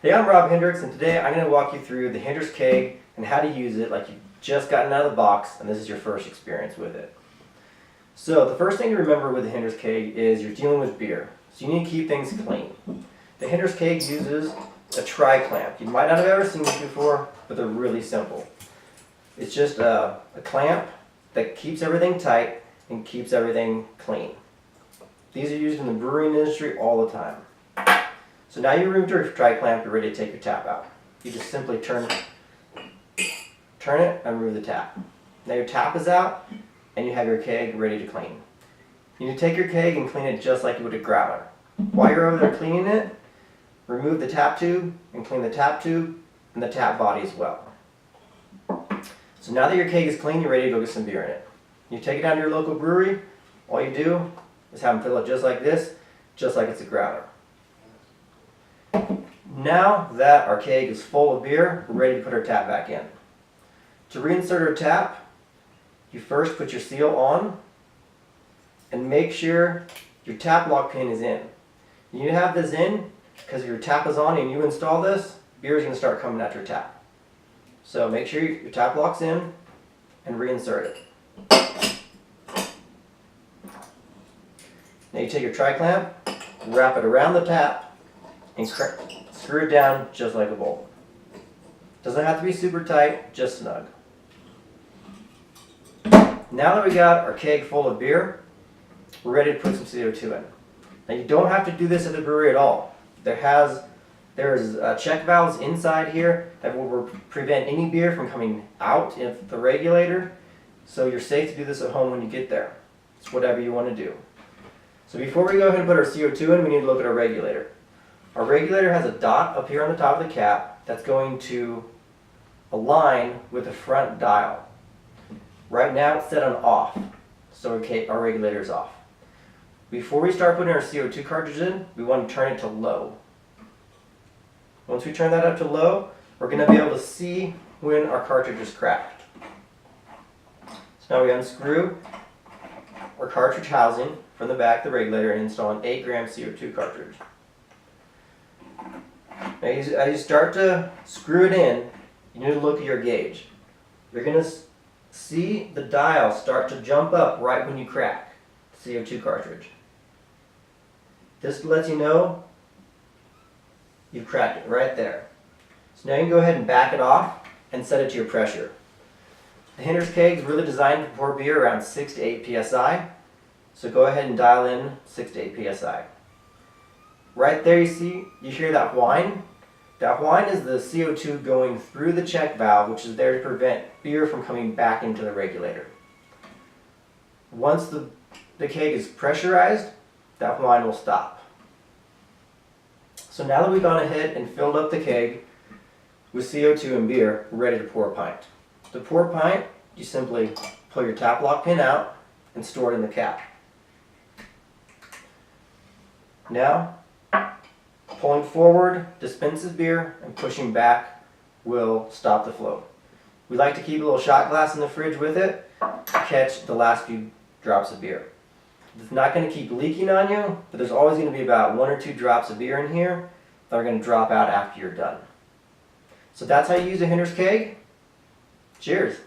Hey, I'm Rob Hendrix, and today I'm going to walk you through the Hendrix Keg and how to use it like you've just gotten out of the box and this is your first experience with it. So the first thing to remember with the Hendrix Keg is you're dealing with beer, so you need to keep things clean. The Hendrix Keg uses a tri-clamp. You might not have ever seen these before, but they're really simple. It's just a clamp that keeps everything tight and keeps everything clean. These are used in the brewing industry all the time. So now you removed your tri-clamp, you're ready to take your tap out. You just simply turn it and remove the tap. Now your tap is out and you have your keg ready to clean. You need to take your keg and clean it just like you would a growler. While you're over there cleaning it, remove the tap tube and clean the tap tube and the tap body as well. So now that your keg is clean, you're ready to go get some beer in it. You take it down to your local brewery. All you do is have them fill it just like this, just like it's a growler. Now that our keg is full of beer, we're ready to put our tap back in. To reinsert our tap, you first put your seal on and make sure your tap lock pin is in. You need to have this in because if your tap is on and you install this, beer is going to start coming out your tap. So make sure your tap lock's in and reinsert it. Now you take your tri-clamp, wrap it around the tap, and screw it down just like a bolt. Doesn't have to be super tight, just snug. Now that we got our keg full of beer, we're ready to put some CO2 in. Now you don't have to do this at the brewery at all. There's check valves inside here that will prevent any beer from coming out of the regulator, so you're safe to do this at home when you get there. It's whatever you want to do. So before we go ahead and put our CO2 in, we need to look at our regulator. Our regulator has a dot up here on the top of the cap that's going to align with the front dial. Right now it's set on off, so our regulator is off. Before we start putting our CO2 cartridge in, we want to turn it to low. Once we turn that up to low, we're going to be able to see when our cartridge is cracked. So now we unscrew our cartridge housing from the back of the regulator and install an 8-gram CO2 cartridge. Now as you start to screw it in, you need to look at your gauge. You're going to see the dial start to jump up right when you crack the CO2 cartridge. This lets you know you've cracked it right there. So now you can go ahead and back it off and set it to your pressure. The Hendrix Keg is really designed to pour beer around 6 to 8 psi, so go ahead and dial in 6 to 8 psi. Right there you hear that whine? That whine is the CO2 going through the check valve, which is there to prevent beer from coming back into the regulator. Once the keg is pressurized, that whine will stop. So now that we've gone ahead and filled up the keg with CO2 and beer, we're ready to pour a pint. To pour a pint, you simply pull your tap lock pin out and store it in the cap. Now, pulling forward dispenses beer and pushing back will stop the flow. We like to keep a little shot glass in the fridge with it to catch the last few drops of beer. It's not going to keep leaking on you, but there's always going to be about 1 or 2 drops of beer in here that are going to drop out after you're done. So that's how you use a Hendrix Keg. Cheers!